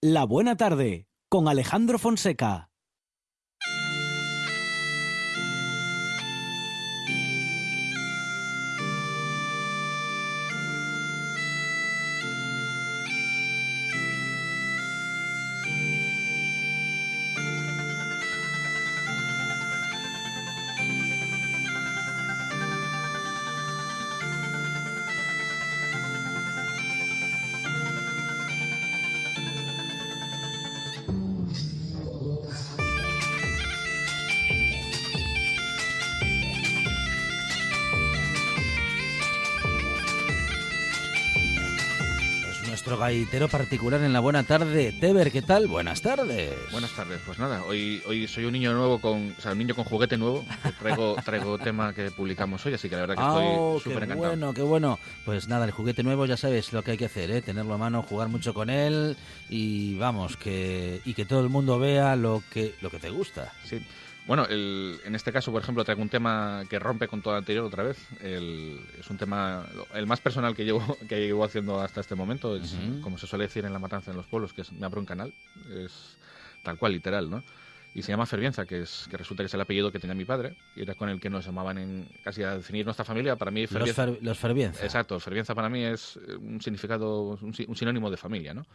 La Buena Tarde, con Alejandro Fonseca. Nuestro gaitero particular en La Buena Tarde. Teber, ¿qué tal? Buenas tardes. Buenas tardes. Pues nada, hoy soy un niño nuevo un niño con juguete nuevo. Traigo tema que publicamos hoy, así que la verdad que estoy súper encantado. Qué bueno. Pues nada, el juguete nuevo ya sabes lo que hay que hacer, ¿eh? Tenerlo a mano, jugar mucho con él y vamos, que todo el mundo vea lo que te gusta. Sí. Bueno, en este caso, por ejemplo, traigo un tema que rompe con todo lo anterior otra vez. Es un tema, el más personal que llevo haciendo hasta este momento. Es, como se suele decir en la matanza en los pueblos, que es me abro un canal. Es tal cual, literal, ¿no? Y se llama Fervienza, que resulta que es el apellido que tenía mi padre, y era con el que nos llamaban casi a definir nuestra familia. Para mí, Fervienza... Los Fervienza. Exacto, Fervienza para mí es un significado, un sinónimo de familia, ¿no?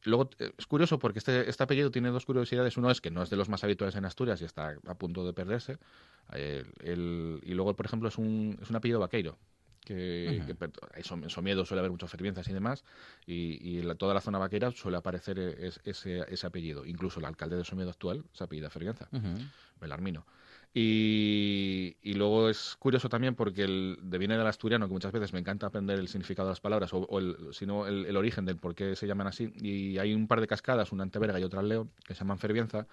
Luego, es curioso porque este apellido tiene dos curiosidades. Uno es que no es de los más habituales en Asturias y está a punto de perderse. Y luego, por ejemplo, es un apellido vaqueiro. En Somiedo suele haber muchas fervienzas y demás. Y toda la zona vaquera suele aparecer ese apellido. Incluso el alcalde de Somiedo actual se apellida Fervienza, Belarmino. Y luego es curioso también porque deviene del asturiano, que muchas veces me encanta aprender el significado de las palabras sino el origen del por qué se llaman así. Y hay un par de cascadas, una en Teberga y otra en Leo, que se llaman Fervienza.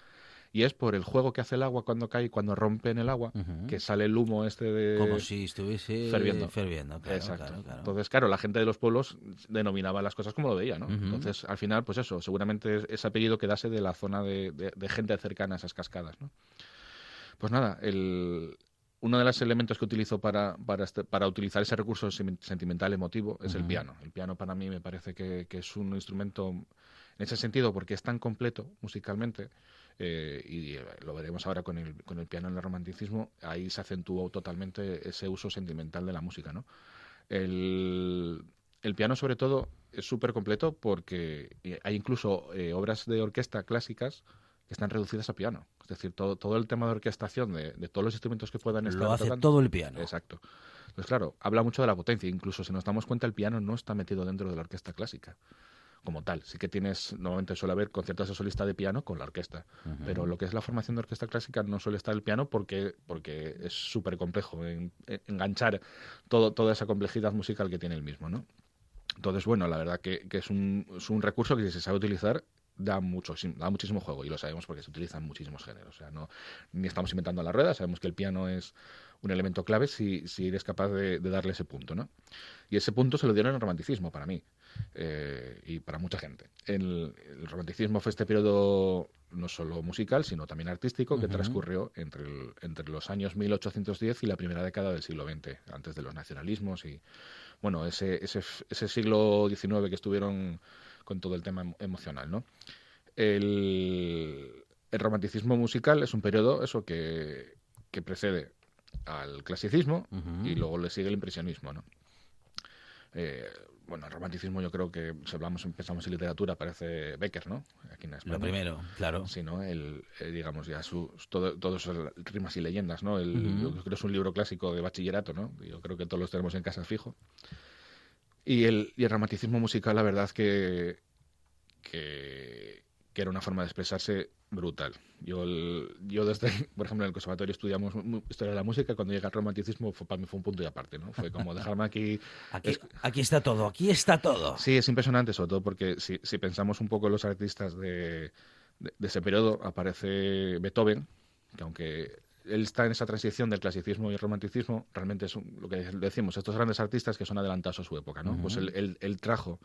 Y es por el juego que hace el agua cuando cae y cuando rompe en el agua, que sale el humo de... Como si estuviese ferviendo. Claro, exacto. Claro. Entonces, claro, la gente de los pueblos denominaba las cosas como lo veía, ¿no? Entonces, al final, pues eso, seguramente ese apellido quedase de la zona de gente cercana a esas cascadas, ¿no? Pues nada, uno de los elementos que utilizo para utilizar ese recurso sentimental emotivo es el piano. El piano para mí me parece que es un instrumento en ese sentido porque es tan completo musicalmente, y lo veremos ahora con el piano en el romanticismo. Ahí se acentuó totalmente ese uso sentimental de la música, ¿no? El piano, sobre todo, es súper completo porque hay incluso obras de orquesta clásicas que están reducidas a piano. Es decir, todo el tema de orquestación de todos los instrumentos que puedan estar lo hace tocando, todo el piano. Exacto. Pues claro, habla mucho de la potencia. Incluso si nos damos cuenta, el piano no está metido dentro de la orquesta clásica como tal. Sí que normalmente suele haber conciertos de solista de piano con la orquesta, pero lo que es la formación de orquesta clásica no suele estar el piano porque es súper complejo enganchar toda esa complejidad musical que tiene el mismo, ¿no? Entonces, bueno, la verdad que es un recurso que si se sabe utilizar da muchísimo juego, y lo sabemos porque se utilizan muchísimos géneros. O sea, ni estamos inventando la rueda, sabemos que el piano es un elemento clave si eres capaz de darle ese punto, ¿no? Y ese punto se lo dieron en el romanticismo para mí, y para mucha gente. El romanticismo fue este periodo no solo musical, sino también artístico, que transcurrió entre los años 1810 y la primera década del siglo XX, antes de los nacionalismos y, bueno, ese siglo XIX que estuvieron con todo el tema emocional, ¿no? El romanticismo musical es un periodo que precede al clasicismo y luego le sigue el impresionismo, ¿no? Bueno, el romanticismo, yo creo que si empezamos en literatura, parece Becker, ¿no? Aquí en España. Lo primero, claro. Sí, ¿no? Digamos, ya todos rimas y leyendas, ¿no? Yo creo que es un libro clásico de bachillerato, ¿no? Yo creo que todos los tenemos en casa fijo. Y el romanticismo musical, la verdad que era una forma de expresarse brutal. Yo desde, por ejemplo, en el conservatorio estudiamos historia de la música. Cuando llega el romanticismo, para mí fue un punto y aparte, ¿no? Fue como dejarme aquí... Aquí está todo, aquí está todo. Sí, es impresionante, sobre todo porque si pensamos un poco en los artistas de ese periodo, aparece Beethoven, que aunque él está en esa transición del clasicismo y el romanticismo, realmente es lo que decimos, estos grandes artistas que son adelantados a su época, ¿no? Pues él trajo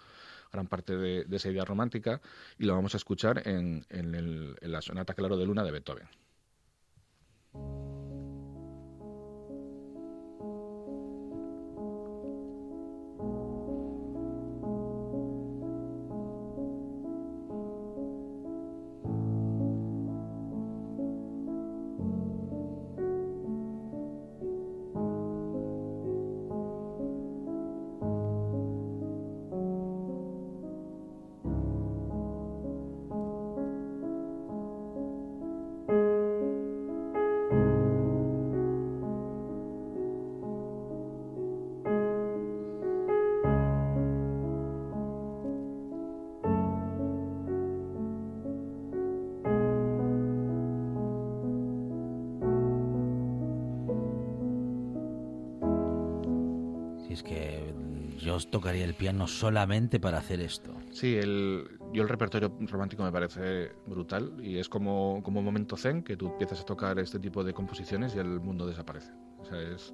gran parte de esa idea romántica y lo vamos a escuchar en la sonata Claro de Luna de Beethoven. yo tocaría el piano solamente para hacer esto. Sí, yo el repertorio romántico me parece brutal y es como un momento zen que tú empiezas a tocar este tipo de composiciones y el mundo desaparece. O sea, es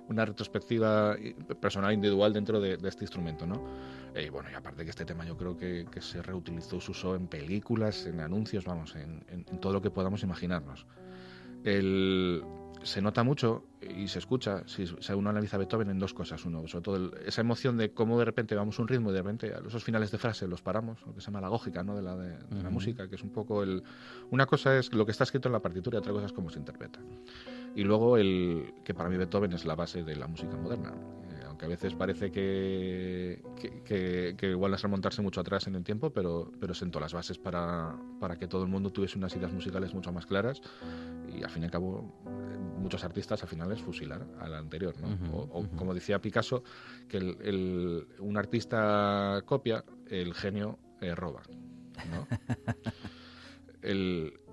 una retrospectiva personal individual dentro de este instrumento, ¿no? Y bueno, y aparte que este tema yo creo que se reutilizó, se usó en películas, en anuncios, vamos, en todo lo que podamos imaginarnos. Se nota mucho y se escucha, si uno analiza Beethoven, en dos cosas. Uno, sobre todo esa emoción de cómo de repente vamos un ritmo y de repente a esos finales de frase los paramos, lo que se llama la gógica, ¿no? de la música, que es un poco una cosa es lo que está escrito en la partitura y otra cosa es cómo se interpreta. Y luego que para mí Beethoven es la base de la música moderna. Aunque a veces parece que igual es remontarse mucho atrás en el tiempo, pero sentó las bases para que todo el mundo tuviese unas ideas musicales mucho más claras y al fin y al cabo muchos artistas al final es fusilar al anterior, ¿no? O como decía Picasso, que un artista copia, el genio roba, ¿no?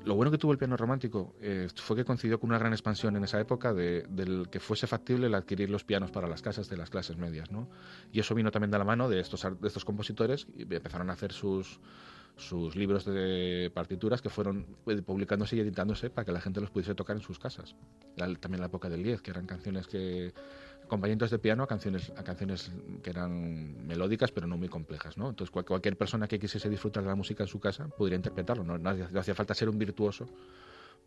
Lo bueno que tuvo el piano romántico fue que coincidió con una gran expansión en esa época del que fuese factible el adquirir los pianos para las casas de las clases medias, ¿no? Y eso vino también de la mano de estos compositores y empezaron a hacer sus libros de partituras que fueron publicándose y editándose para que la gente los pudiese tocar en sus casas. También la época del Lied, que eran canciones acompañamientos de piano a canciones que eran melódicas pero no muy complejas, ¿no? Entonces cualquier persona que quisiese disfrutar de la música en su casa podría interpretarlo, no hacía falta ser un virtuoso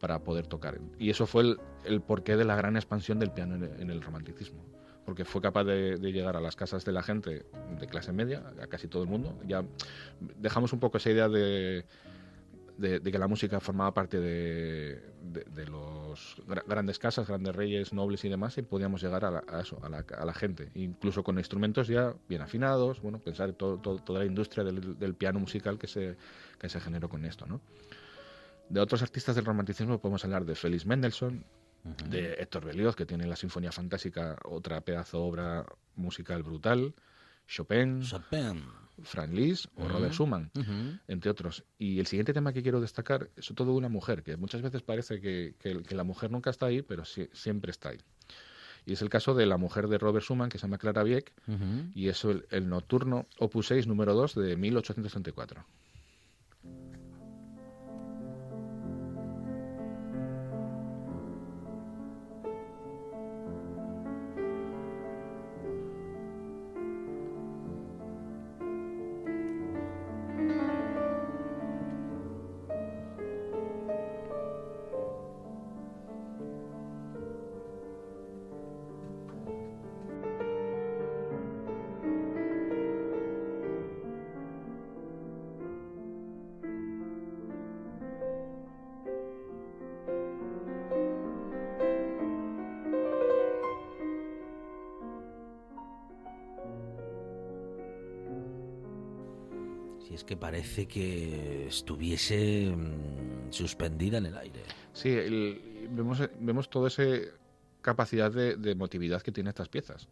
para poder tocar. Y eso fue el porqué de la gran expansión del piano en el romanticismo, porque fue capaz de llegar a las casas de la gente de clase media, a casi todo el mundo. Ya dejamos un poco esa idea de que la música formaba parte de los grandes casas, grandes reyes, nobles y demás, y podíamos llegar a la gente, incluso con instrumentos ya bien afinados. Bueno, pensar en toda la industria del piano musical que se generó con esto, ¿no? De otros artistas del romanticismo podemos hablar de Félix Mendelssohn, de Héctor Berlioz, que tiene la Sinfonía Fantástica, otra pedazo obra musical brutal, Chopin, Franz Liszt o Robert Schumann, entre otros. Y el siguiente tema que quiero destacar es todo de una mujer, que muchas veces parece que la mujer nunca está ahí, pero siempre está ahí. Y es el caso de la mujer de Robert Schumann, que se llama Clara Wieck, y es el Nocturno Opus 6, número 2, de 1834. Si es que parece que estuviese suspendida en el aire. Sí, vemos toda esa capacidad de emotividad que tiene estas piezas.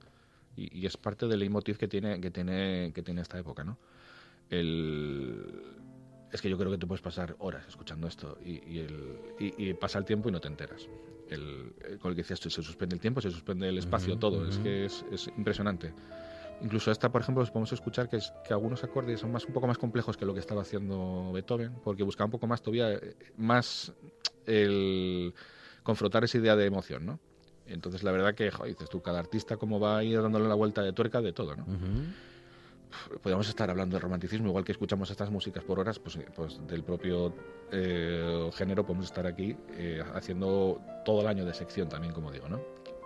Y es parte del leitmotiv que tiene esta época, ¿no? Es que yo creo que te puedes pasar horas escuchando esto y pasa el tiempo y no te enteras. Con el que decías, se suspende el tiempo, se suspende el espacio, todo. Es que es impresionante. Incluso esta, por ejemplo, podemos escuchar que algunos acordes son un poco más complejos que lo que estaba haciendo Beethoven, porque buscaba un poco más todavía, más confrontar esa idea de emoción, ¿no? Entonces, la verdad que, dices tú, cada artista cómo va a ir dándole la vuelta de tuerca de todo, ¿no? Podríamos estar hablando de romanticismo, igual que escuchamos estas músicas por horas, pues del propio género podemos estar aquí haciendo todo el año de sección también, como digo, ¿no?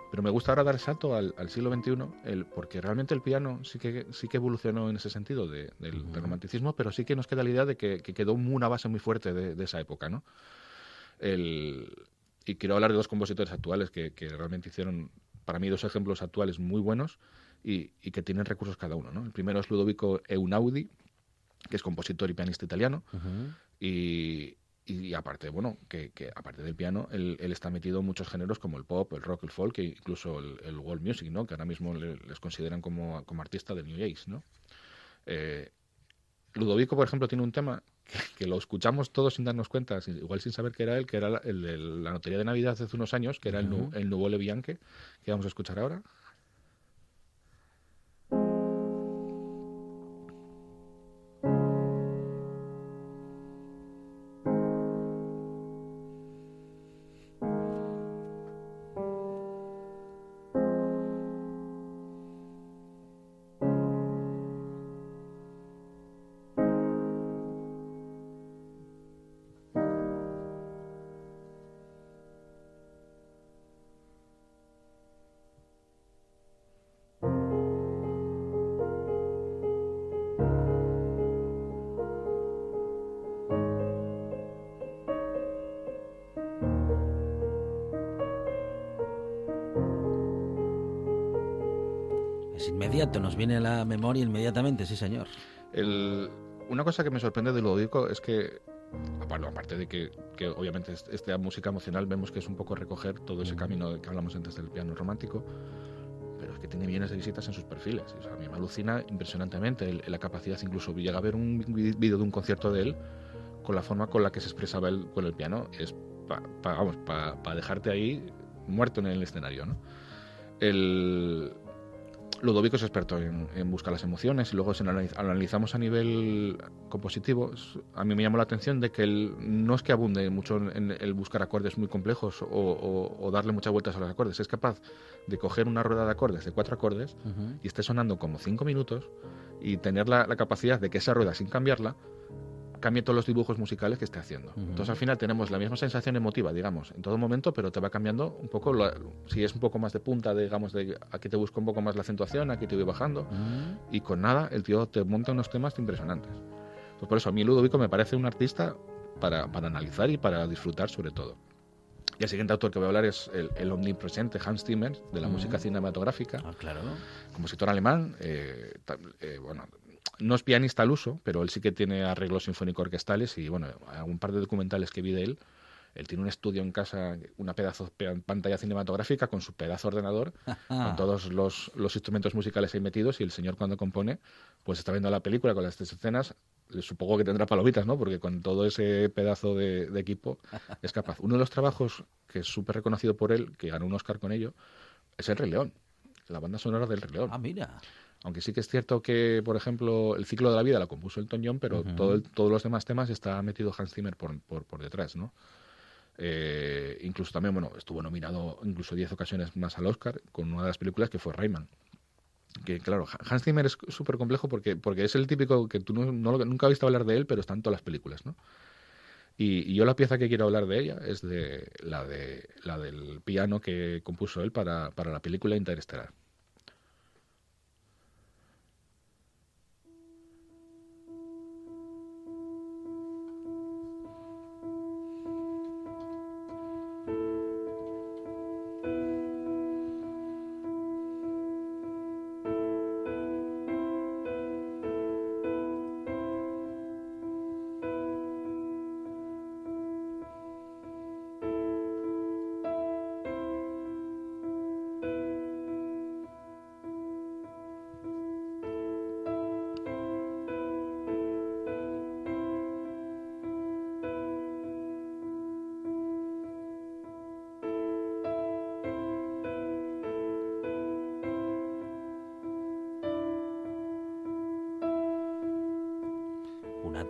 Pero me gusta ahora dar el salto al siglo XXI, porque realmente el piano sí que evolucionó en ese sentido del romanticismo, pero sí que nos queda la idea de que quedó una base muy fuerte de esa época, ¿no? Y quiero hablar de dos compositores actuales que realmente hicieron, para mí, dos ejemplos actuales muy buenos y que tienen recursos cada uno, ¿no? El primero es Ludovico Einaudi, que es compositor y pianista italiano, y aparte, bueno, que aparte del piano, él está metido en muchos géneros como el pop, el rock, el folk e incluso el world music, ¿no? Que ahora mismo les consideran como artista del New Age, ¿no? Ludovico, por ejemplo, tiene un tema que lo escuchamos todos sin darnos cuenta, igual sin saber que era él, que era el de la Notería de Navidad hace unos años, que era el Nuvole Bianche, que vamos a escuchar ahora. Es inmediato, nos viene a la memoria inmediatamente, sí señor. Una cosa que me sorprende de Ludovico es que, aparte de que obviamente esta música emocional vemos que es un poco recoger todo ese camino que hablamos antes del piano romántico, pero es que tiene millones de visitas en sus perfiles. O sea, a mí me alucina impresionantemente la capacidad, incluso llega a ver un vídeo de un concierto de él con la forma con la que se expresaba él con el piano, es para dejarte ahí muerto en el escenario, ¿no? Ludovico es experto en buscar las emociones, y luego si lo analizamos a nivel compositivo, a mí me llamó la atención de que él no es que abunde mucho en el buscar acordes muy complejos o darle muchas vueltas a los acordes, es capaz de coger una rueda de acordes de 4 acordes y esté sonando como 5 minutos y tener la capacidad de que esa rueda, sin cambiarla, cambie todos los dibujos musicales que esté haciendo. Entonces al final tenemos la misma sensación emotiva, digamos, en todo momento, pero te va cambiando un poco, si es un poco más de punta, digamos, de aquí te busco un poco más la acentuación, aquí te voy bajando, y con nada el tío te monta unos temas impresionantes. Pues por eso a mí Ludovico me parece un artista para analizar y para disfrutar sobre todo. Y el siguiente autor que voy a hablar es el omnipresente Hans Zimmer, de la música cinematográfica, claro. compositor alemán, bueno, no es pianista al uso, pero él sí que tiene arreglos sinfónico-orquestales y, bueno, un par de documentales que vi de él. Él tiene un estudio en casa, una pedazo pantalla cinematográfica con su pedazo ordenador, con todos los instrumentos musicales ahí metidos, y el señor cuando compone, pues está viendo la película con las 3 escenas, supongo que tendrá palomitas, ¿no? Porque con todo ese pedazo de equipo es capaz. Uno de los trabajos que es súper reconocido por él, que ganó un Oscar con ello, es El Rey León, la banda sonora del Rey León. Ah, mira. Aunque sí que es cierto que, por ejemplo, El ciclo de la vida la compuso Elton John, pero todos los demás temas está metido Hans Zimmer por detrás, ¿no? Incluso también, bueno, estuvo nominado incluso 10 ocasiones más al Oscar con una de las películas que fue Rayman. Que claro, Hans Zimmer es súper complejo porque es el típico que tú nunca has visto hablar de él, pero está en todas las películas, ¿no? Y yo la pieza que quiero hablar de ella es de la del piano que compuso él para la película Interestelar.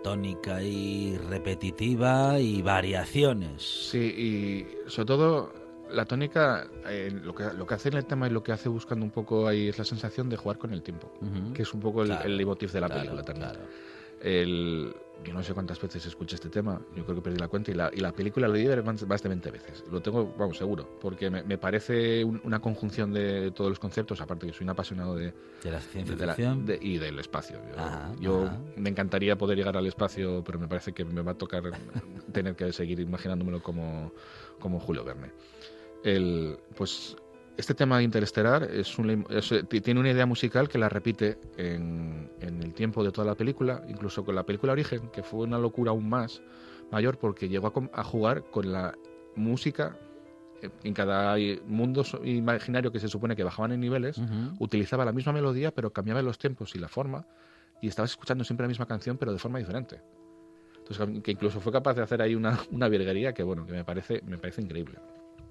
Tónica y repetitiva y variaciones. Sí, y sobre todo la tónica, lo que hace en el tema y lo que hace buscando un poco ahí es la sensación de jugar con el tiempo, que es un poco el leitmotiv de la película también. Yo no sé cuántas veces escuché este tema, yo creo que perdí la cuenta, y la película lo vi más de 20 veces. Lo tengo, vamos, seguro, porque me parece una conjunción de todos los conceptos, aparte que soy un apasionado de la ciencia ficción y del espacio. Yo me encantaría poder llegar al espacio, pero me parece que me va a tocar tener que seguir imaginándomelo como Julio Verne. Pues este tema de Interestelar tiene una idea musical que la repite en el tiempo de toda la película, incluso con la película Origen, que fue una locura aún más mayor porque llegó a jugar con la música en cada mundo imaginario que se supone que bajaban en niveles, utilizaba la misma melodía pero cambiaba los tiempos y la forma, y estabas escuchando siempre la misma canción pero de forma diferente. Entonces, que incluso fue capaz de hacer ahí una virguería que, bueno, que me parece increíble.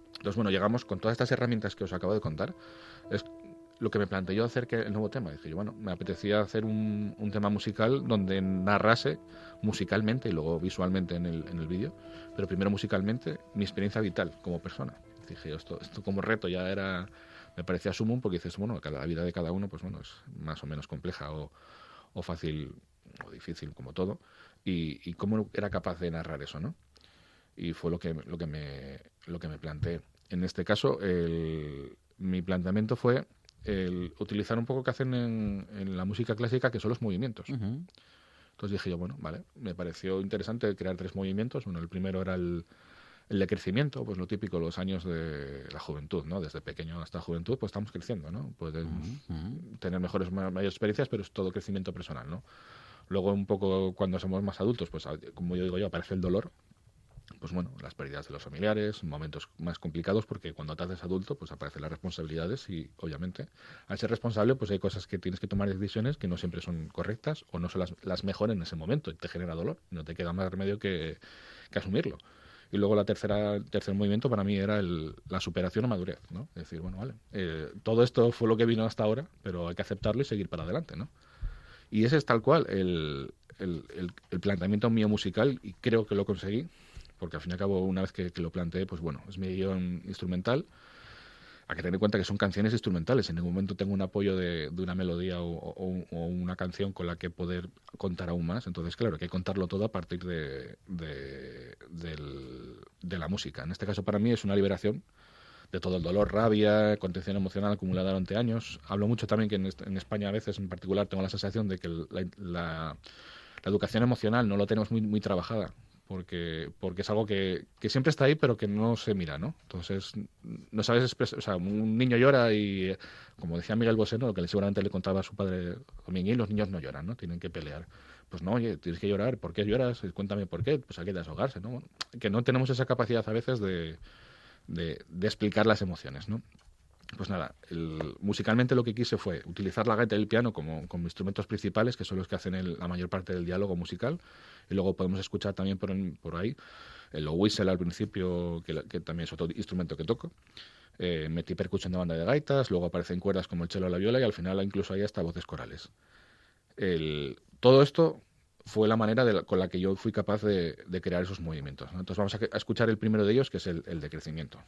Entonces, bueno, llegamos con todas estas herramientas que os acabo de contar. Es lo que me planteó hacer que el nuevo tema. Dije yo, bueno, me apetecía hacer un tema musical donde narrase musicalmente y luego visualmente en el vídeo, pero primero musicalmente mi experiencia vital como persona. Dije, esto como reto ya me parecía sumum, porque dices, bueno, la vida de cada uno, pues bueno, es más o menos compleja o fácil o difícil como todo, y cómo era capaz de narrar eso, ¿no? Y fue lo que me planteé. En este caso, mi planteamiento fue el utilizar un poco que hacen en la música clásica, que son los movimientos. Entonces dije yo, bueno, vale, me pareció interesante crear 3 movimientos. Bueno, el primero era el El de crecimiento, pues lo típico, los años de la juventud, ¿no? Desde pequeño hasta juventud, pues estamos creciendo, ¿no? Podemos tener mayores experiencias, pero es todo crecimiento personal, ¿no? Luego, un poco cuando somos más adultos, pues como yo digo yo, aparece el dolor. Pues bueno, las pérdidas de los familiares, momentos más complicados, porque cuando te haces adulto, pues aparecen las responsabilidades y, obviamente, al ser responsable, pues hay cosas que tienes que tomar decisiones que no siempre son correctas o no son las mejores en ese momento y te genera dolor. No te queda más remedio que asumirlo. Y luego el tercer movimiento para mí era la superación o madurez, ¿no? Es decir, bueno, vale, todo esto fue lo que vino hasta ahora, pero hay que aceptarlo y seguir para adelante, ¿no? Y ese es tal cual el planteamiento mío musical, y creo que lo conseguí, porque al fin y al cabo, una vez que lo planteé, pues bueno, es mi guión instrumental. Hay que tener en cuenta que son canciones instrumentales. En ningún momento tengo un apoyo de una melodía o una canción con la que poder contar aún más. Entonces, claro, hay que contarlo todo a partir de la música. En este caso, para mí, es una liberación de todo el dolor, rabia, contención emocional acumulada durante años. Hablo mucho también que en España a veces en particular tengo la sensación de que la educación emocional no lo tenemos muy trabajada. Porque es algo que siempre está ahí, pero que no se mira, ¿no? Entonces, no sabes expresar. O sea, un niño llora y, como decía Miguel Bosé, ¿no? Lo que seguramente le contaba a su padre Miguel, los niños no lloran, ¿no? Tienen que pelear. Pues no, oye, tienes que llorar. ¿Por qué lloras? Cuéntame por qué. Pues hay que desahogarse, ¿no? Bueno, que no tenemos esa capacidad a veces de explicar las emociones, ¿no? Pues nada, musicalmente lo que quise fue utilizar la gaita y el piano como instrumentos principales, que son los que hacen la mayor parte del diálogo musical, y luego podemos escuchar también por ahí el whistle al principio, que también es otro instrumento que toco. Metí percusión de banda de gaitas, luego aparecen cuerdas como el cello o la viola, y al final incluso hay hasta voces corales. Todo esto fue la manera con la que yo fui capaz de crear esos movimientos, ¿no? Entonces vamos a escuchar el primero de ellos, que es el de crecimiento.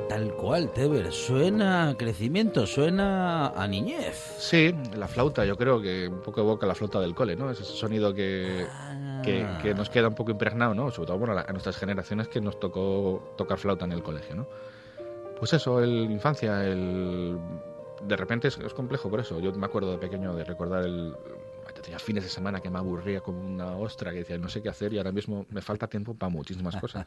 Tal cual, Teber, suena a crecimiento, suena a niñez. Sí, la flauta, yo creo que un poco evoca la flauta del cole, ¿no? Es ese sonido que nos queda un poco impregnado, ¿no? Sobre todo, bueno, a nuestras generaciones que nos tocó tocar flauta en el colegio, ¿no? Pues eso, infancia, de repente es complejo por eso. Yo me acuerdo de pequeño de recordar tenía fines de semana que me aburría como una ostra, que decía no sé qué hacer, y ahora mismo me falta tiempo para muchísimas cosas.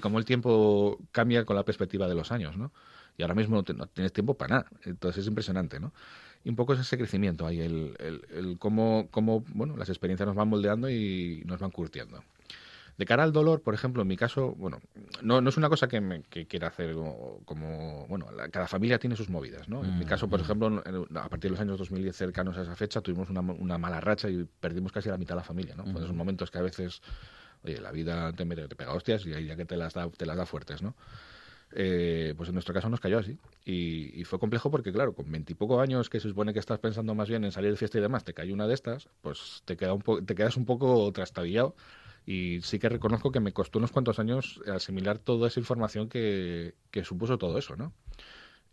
Cómo el tiempo cambia con la perspectiva de los años, ¿no? Y ahora mismo no tienes tiempo para nada. Entonces es impresionante, ¿no? Y un poco es ese crecimiento ahí, cómo bueno, las experiencias nos van moldeando y nos van curtiendo. De cara al dolor, por ejemplo, en mi caso, bueno, no es una cosa que quiera hacer como bueno, cada familia tiene sus movidas, ¿no? En mi caso, por ejemplo, a partir de los años 2010, cercanos a esa fecha, tuvimos una mala racha y perdimos casi la mitad de la familia, ¿no? Pues esos momentos que a veces, oye, la vida te pega hostias y ahí ya que te las da fuertes, ¿no? Pues en nuestro caso nos cayó así y fue complejo porque claro, con 20 y poco años que se supone que estás pensando más bien en salir de fiesta y demás, te cayó una de estas, pues te quedas un poco trastabillado. Y sí que reconozco que me costó unos cuantos años asimilar toda esa información que supuso todo eso, ¿no?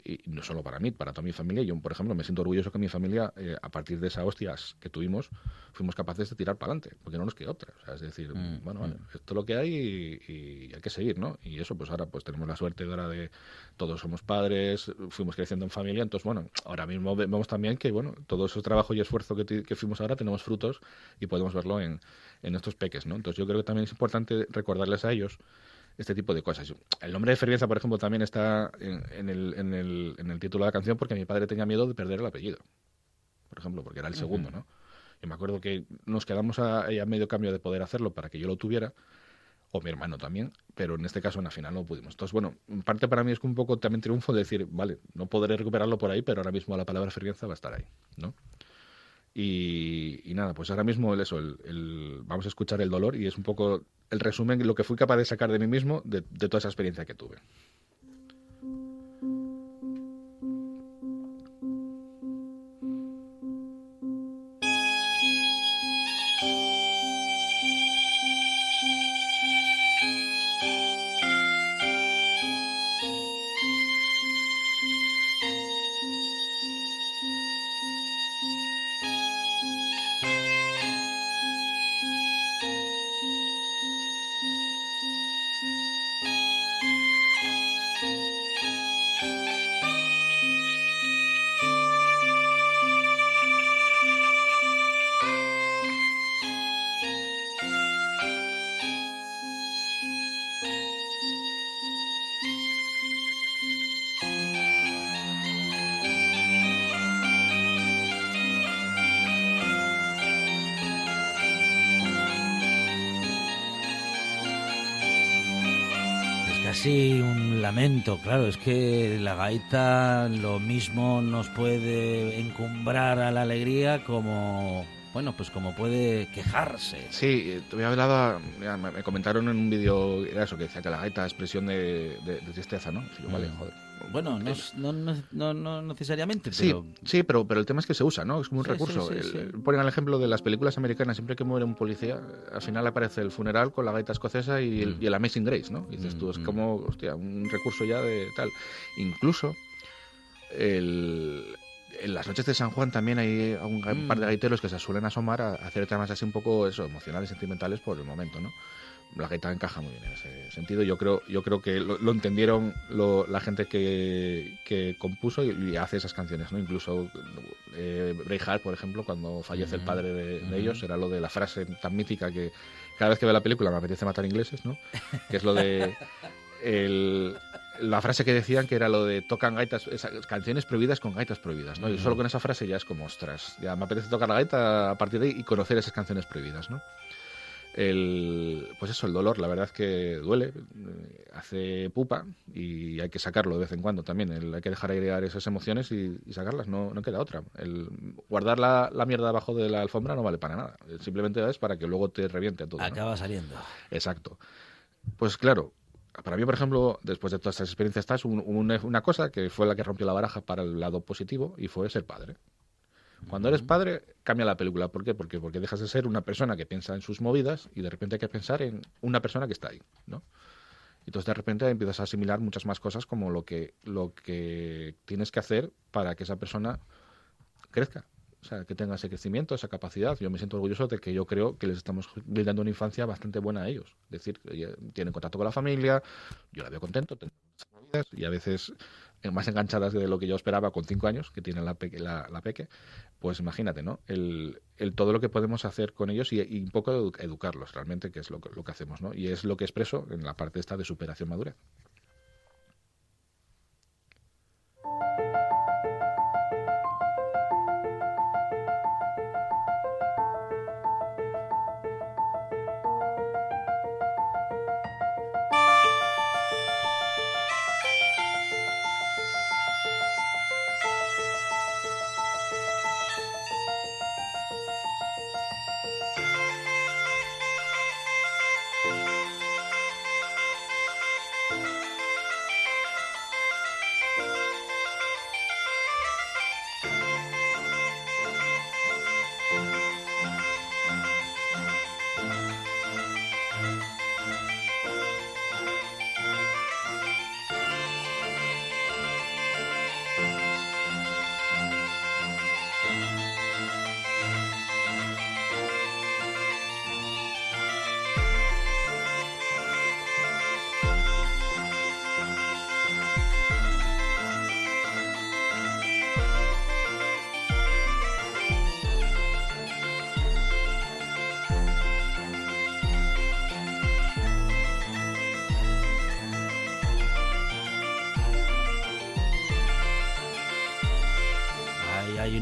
y no solo para mí, para toda mi familia. Yo, por ejemplo, me siento orgulloso que mi familia, a partir de esas hostias que tuvimos, fuimos capaces de tirar para adelante, porque no nos queda otra. O sea, es decir, bueno, vale, esto es lo que hay y hay que seguir, ¿no? Y eso, pues ahora pues tenemos la suerte de ahora de todos somos padres, fuimos creciendo en familia, entonces, bueno, ahora mismo vemos también que, bueno, todo ese trabajo y esfuerzo que fuimos ahora tenemos frutos y podemos verlo en estos peques, ¿no? Entonces yo creo que también es importante recordarles a ellos este tipo de cosas. El nombre de Fervienza, por ejemplo, también está en el título de la canción porque mi padre tenía miedo de perder el apellido, por ejemplo, porque era el segundo, ¿no? Yo me acuerdo que nos quedamos a medio cambio de poder hacerlo para que yo lo tuviera, o mi hermano también, pero en este caso en la final no pudimos. Entonces, bueno, en parte para mí es un poco también triunfo de decir, vale, no podré recuperarlo por ahí, pero ahora mismo la palabra Fervienza va a estar ahí, ¿no? Y nada, pues ahora mismo vamos a escuchar el dolor y es un poco el resumen, lo que fui capaz de sacar de mí mismo de toda esa experiencia que tuve. Casi un lamento, claro, es que la gaita lo mismo nos puede encumbrar a la alegría como, bueno, pues como puede quejarse. Sí, te había hablado, me comentaron en un vídeo, era eso, que decía que la gaita es expresión de tristeza, ¿no? Y yo, vale, joder. Bueno, no necesariamente, pero... Sí, pero el tema es que se usa, ¿no? Es como un sí, recurso. Sí. Ponen el ejemplo de las películas americanas, siempre que muere un policía, al final aparece el funeral con la gaita escocesa y el Amazing Grace, ¿no? Y dices tú, es como, hostia, un recurso ya de tal. Incluso en las noches de San Juan también hay un par de gaiteros que se suelen asomar a hacer temas así un poco eso, emocionales, sentimentales por el momento, ¿no? La gaita encaja muy bien en ese sentido. Yo creo que lo entendieron la gente que compuso y hace esas canciones, ¿no? Incluso Braveheart, por ejemplo, cuando fallece el padre de ellos, era lo de la frase tan mítica que cada vez que veo la película me apetece matar ingleses, ¿no? Que es lo de la frase que decían que era lo de tocan gaitas, canciones prohibidas con gaitas prohibidas, ¿no? Y solo con esa frase ya es como, ostras, ya me apetece tocar la gaita a partir de ahí y conocer esas canciones prohibidas, ¿no? Pues eso, el dolor, la verdad es que duele, hace pupa y hay que sacarlo de vez en cuando también. Hay que dejar airear esas emociones y sacarlas, no queda otra. Guardar la mierda debajo de la alfombra no vale para nada, simplemente es para que luego te reviente todo. Acaba saliendo. Exacto. Pues claro, para mí, por ejemplo, después de todas estas experiencias, una cosa que fue la que rompió la baraja para el lado positivo y fue ser padre. Cuando eres padre, cambia la película. ¿Por qué? Porque dejas de ser una persona que piensa en sus movidas y de repente hay que pensar en una persona que está ahí, ¿no? Entonces de repente empiezas a asimilar muchas más cosas como lo que tienes que hacer para que esa persona crezca. O sea, que tenga ese crecimiento, esa capacidad. Yo me siento orgulloso de que yo creo que les estamos brindando una infancia bastante buena a ellos. Es decir, tienen contacto con la familia, yo la veo contento, y a veces más enganchadas de lo que yo esperaba con 5 años, que tiene la peque, pues imagínate, ¿no? El todo lo que podemos hacer con ellos y un poco educarlos realmente, que es lo que hacemos, ¿no? Y es lo que expreso en la parte esta de superación madurez.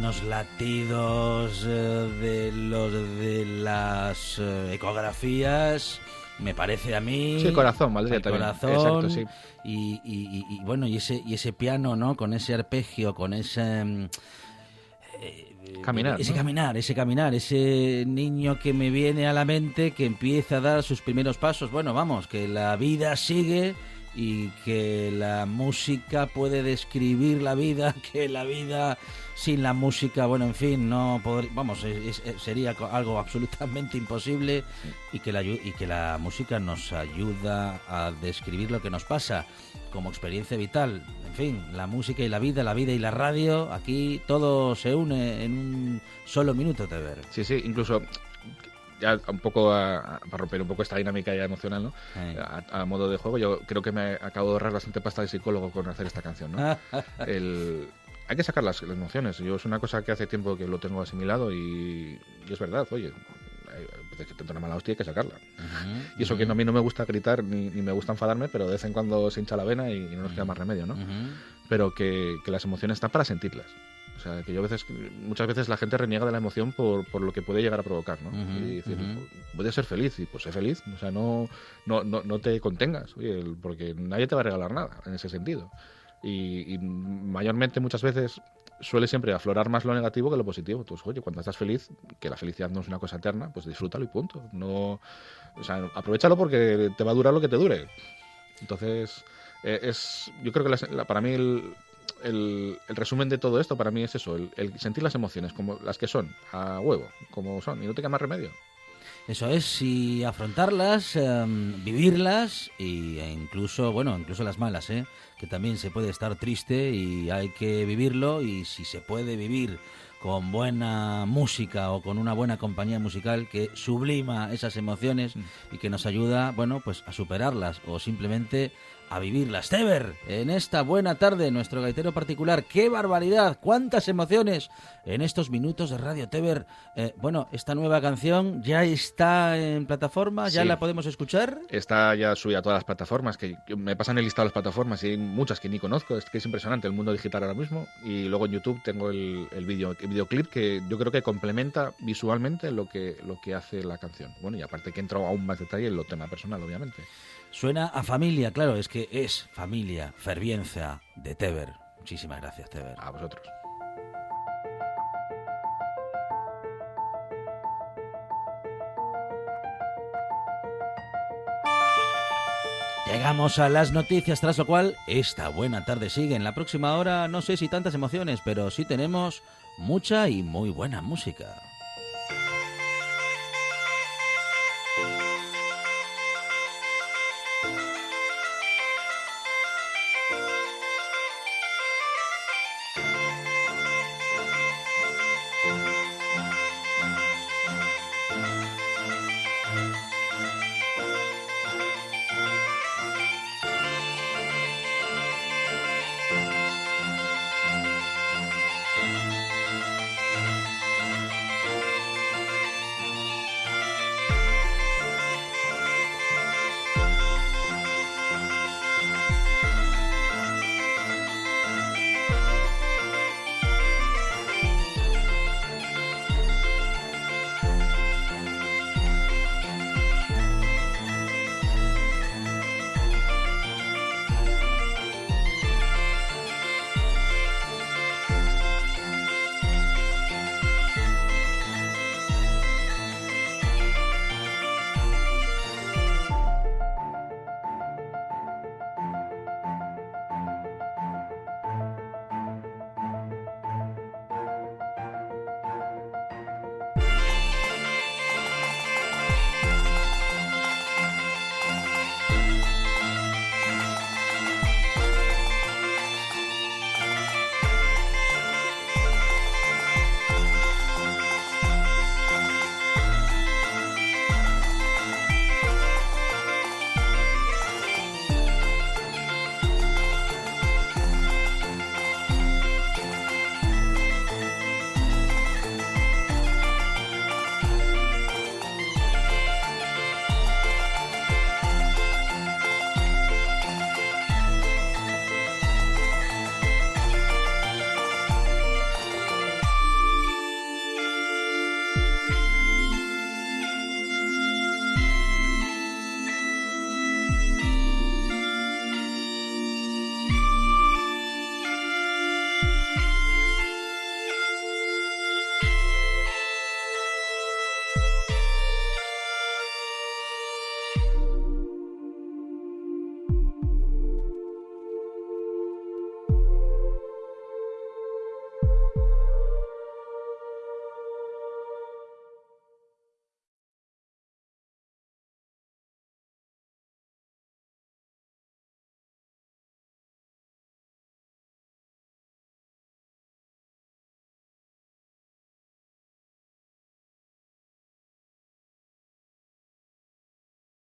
unos latidos de las ecografías, me parece a mí. Sí, corazón, valdría también. Corazón, exacto, sí. Y bueno, y ese piano, ¿no? Con ese arpegio, con ese... Caminar, ese ¿no? caminar, ese niño que me viene a la mente, que empieza a dar sus primeros pasos. Bueno, vamos, que la vida sigue y que la música puede describir la vida, que la vida sin la música, bueno, en fin, no vamos, sería algo absolutamente imposible, y que la música nos ayuda a describir lo que nos pasa como experiencia vital. En fin, la música y la vida y la radio, aquí todo se une en un solo minuto, Teber. Sí, sí, incluso ya un poco para romper un poco esta dinámica ya emocional, ¿no? A modo de juego, yo creo que me acabo de ahorrar bastante pasta de psicólogo con hacer esta canción, ¿no? Hay que sacar las emociones. Yo es una cosa que hace tiempo que lo tengo asimilado y es verdad, oye, que te entra una mala hostia, hay que sacarla. Y eso que a mí no me gusta gritar ni me gusta enfadarme, pero de vez en cuando se hincha la vena y no nos queda más remedio, ¿no? Pero que las emociones están para sentirlas. O sea, que muchas veces la gente reniega de la emoción por lo que puede llegar a provocar, ¿no? Y decir, puedes ser feliz, y pues sé feliz. O sea, no te contengas, oye, porque nadie te va a regalar nada en ese sentido. Y mayormente, muchas veces, suele siempre aflorar más lo negativo que lo positivo. Entonces, oye, cuando estás feliz, que la felicidad no es una cosa eterna, pues disfrútalo y punto. No, o sea, aprovéchalo porque te va a durar lo que te dure. Entonces, yo creo que para mí el resumen de todo esto para mí es eso, el sentir las emociones como las que son, a huevo, como son, y no te queda más remedio. Eso es, y afrontarlas, vivirlas, e incluso las malas, que también se puede estar triste y hay que vivirlo, y si se puede vivir con buena música o con una buena compañía musical que sublima esas emociones y que nos ayuda, bueno, pues a superarlas o simplemente a vivirlas. Teber, en esta buena tarde, nuestro gaitero particular, ¡qué barbaridad! ¡Cuántas emociones en estos minutos de Radio Teber! Bueno, esta nueva canción ya está en plataforma, ¿ya la podemos escuchar? Está ya subida a todas las plataformas, que me pasan el listado de las plataformas y hay muchas que ni conozco, es que es impresionante el mundo digital ahora mismo. Y luego en YouTube tengo el videoclip que yo creo que complementa visualmente lo que hace la canción. Bueno, y aparte que entro aún más detalle en lo tema personal, obviamente. Suena a familia, claro, es que es familia, ferviencia de Teber. Muchísimas gracias, Teber. A vosotros. Llegamos a las noticias, tras lo cual esta buena tarde sigue. En la próxima hora no sé si tantas emociones, pero sí tenemos mucha y muy buena música.